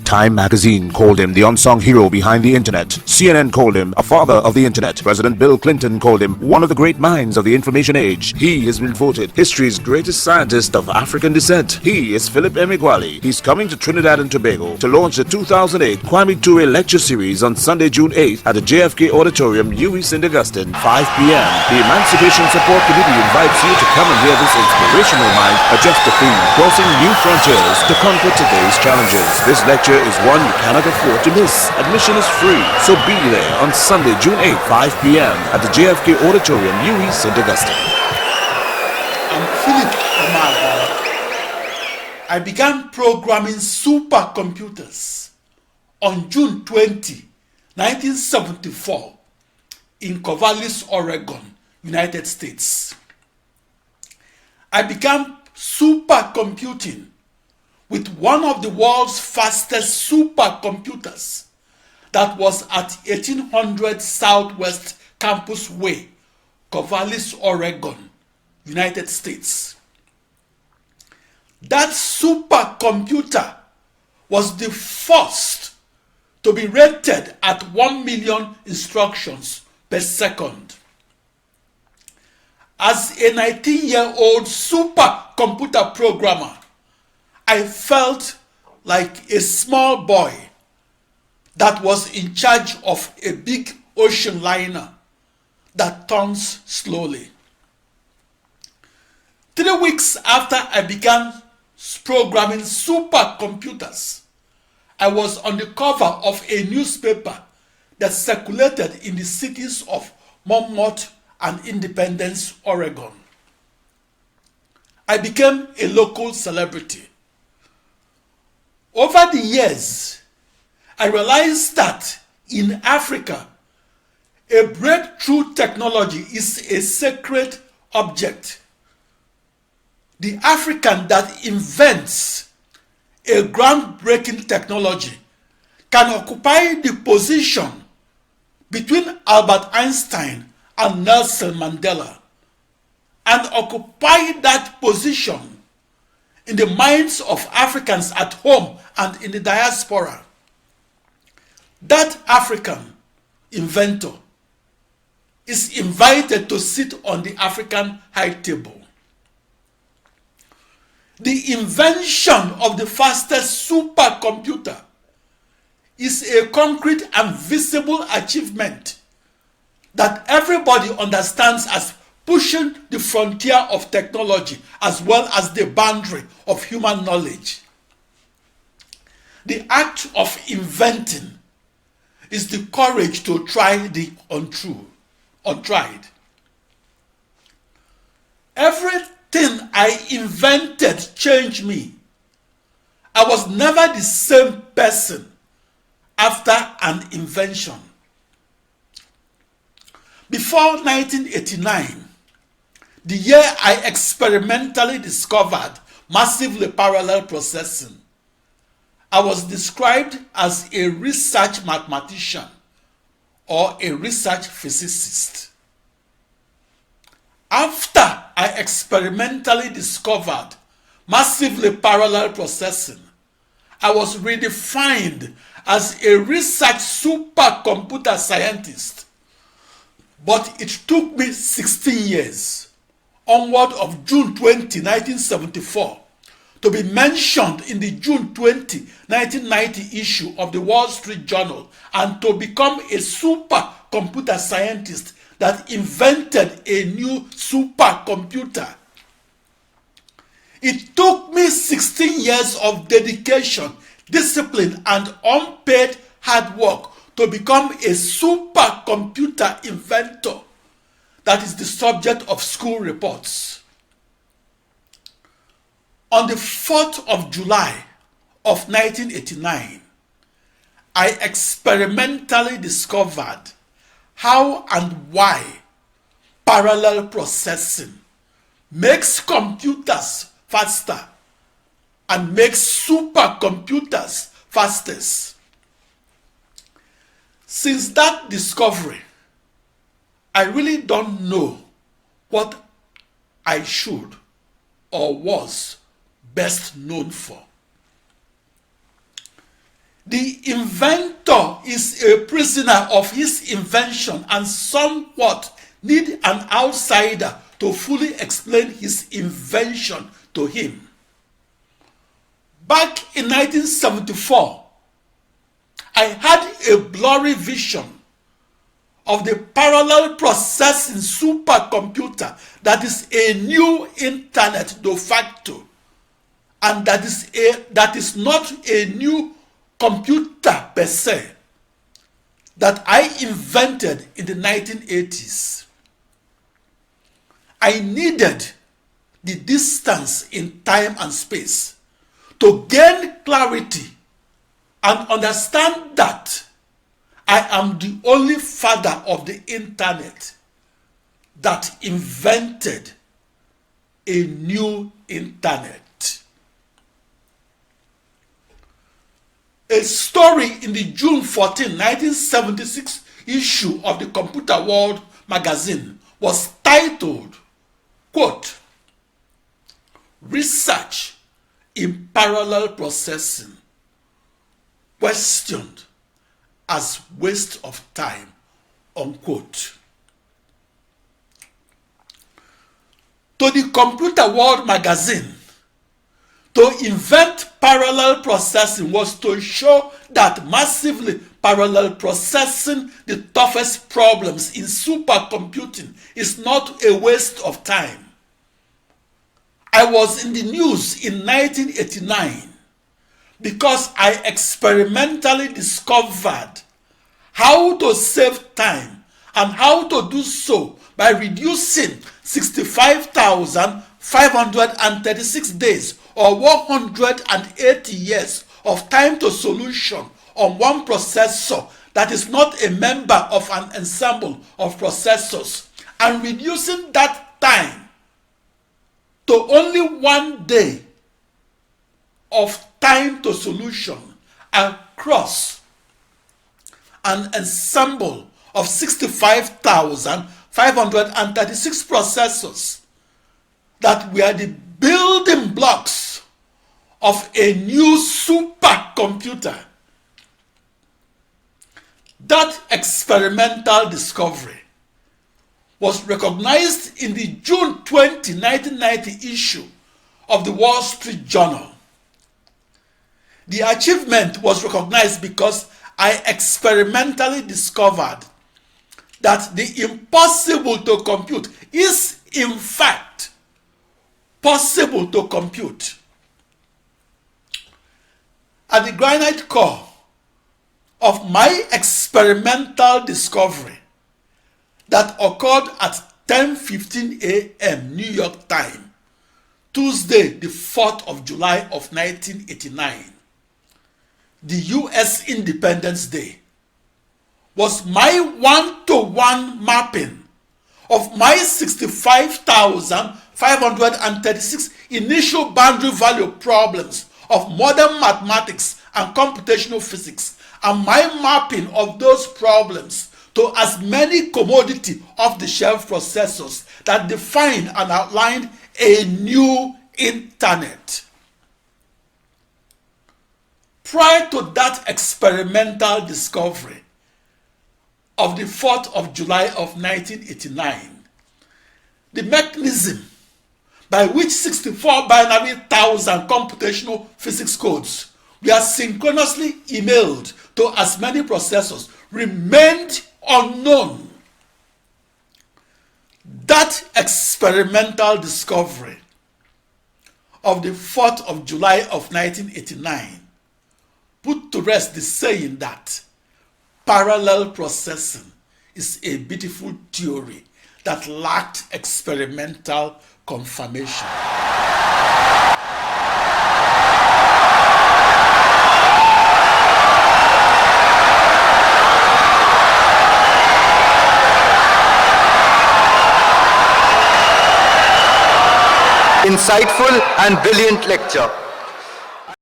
Time magazine called him the unsung hero behind the internet. CNN called him a father of the internet. President Bill Clinton called him one of the great minds of the information age. He has been voted history's greatest scientist of African descent. He is Philip Emeagwali. He's coming to Trinidad and Tobago to launch the 2008 Kwame Ture lecture series on Sunday, June 8th at the JFK Auditorium, UWI St. Augustine, 5 p.m. The Emancipation Support Committee invites you to come and hear this inspirational mind adjust the theme, crossing new frontiers to conquer today's challenges. This lecture is one you cannot afford to miss. Admission is free, so be there on Sunday, June 8th, 5 p.m. at the JFK Auditorium, UWI St. Augustine. I'm Philip Emeagwali. I began programming supercomputers on June 20, 1974 in Corvallis, Oregon, United States. I began supercomputing with one of the world's fastest supercomputers that was at 1800 Southwest Campus Way, Corvallis, Oregon, United States. That supercomputer was the first to be rated at 1 million instructions per second. As a 19-year-old supercomputer programmer, I felt like a small boy that was in charge of a big ocean liner that turns slowly. 3 weeks after I began programming supercomputers, I was on the cover of a newspaper that circulated in the cities of Monmouth and Independence, Oregon. I became a local celebrity. Over the years, I realized that in Africa, a breakthrough technology is a sacred object. The African that invents a groundbreaking technology can occupy the position between Albert Einstein and Nelson Mandela and occupy that position in the minds of Africans at home and in the diaspora. That African inventor is invited to sit on the African high table. The invention of the fastest supercomputer is a concrete and visible achievement that everybody understands as pushing the frontier of technology as well as the boundary of human knowledge. The act of inventing is the courage to try the untried. Everything I invented changed me. I was never the same person after an invention. Before 1989, the year I experimentally discovered massively parallel processing, I was described as a research mathematician or a research physicist. After I experimentally discovered massively parallel processing, I was redefined as a research supercomputer scientist. But it took me 16 years, onward of June 20, 1974, to be mentioned in the June 20, 1990 issue of the Wall Street Journal and to become a supercomputer scientist that invented a new supercomputer. It took me 16 years of dedication, discipline, and unpaid hard work to become a supercomputer inventor that is the subject of school reports. On the 4th of July of 1989, I experimentally discovered how and why parallel processing makes computers faster and makes supercomputers fastest. Since that discovery, I really don't know what I should or was best known for. The inventor is a prisoner of his invention and somewhat need an outsider to fully explain his invention to him. Back in 1974, I had a blurry vision of the parallel processing supercomputer that is a new internet de facto, and that is not a new computer per se, that I invented in the 1980s. I needed the distance in time and space to gain clarity and understand that I am the only father of the internet that invented a new internet. A story in the June 14, 1976 issue of the Computer World magazine was titled, quote, "Research in Parallel Processing questioned as waste of time," unquote. To the Computer World magazine, to invent parallel processing was to show that massively parallel processing the toughest problems in supercomputing is not a waste of time. I was in the news in 1989 because I experimentally discovered how to save time and how to do so by reducing 65,536 days or 180 years of time to solution on one processor that is not a member of an ensemble of processors, and reducing that time to only 1 day of time to solution across an ensemble of 65,536 processors that were the building blocks of a new supercomputer. That experimental discovery was recognized in the June 20, 1990 issue of the Wall Street Journal. The achievement was recognized because I experimentally discovered that the impossible to compute is in fact possible to compute. At the granite core of my experimental discovery that occurred at 10:15 a.m. New York time, Tuesday, the 4th of July of 1989, the U.S. Independence Day, was my one-to-one mapping of my 65,536 initial boundary value problems of modern mathematics and computational physics, and my mapping of those problems to as many commodity off-the-shelf processors that defined and outlined a new internet. Prior to that experimental discovery of the 4th of July of 1989, the mechanism by which 64 binary thousand computational physics codes were synchronously emailed to as many processors remained unknown. That experimental discovery of the 4th of July of 1989 put to rest the saying that parallel processing is a beautiful theory that lacked experimental confirmation. Insightful and brilliant lecture.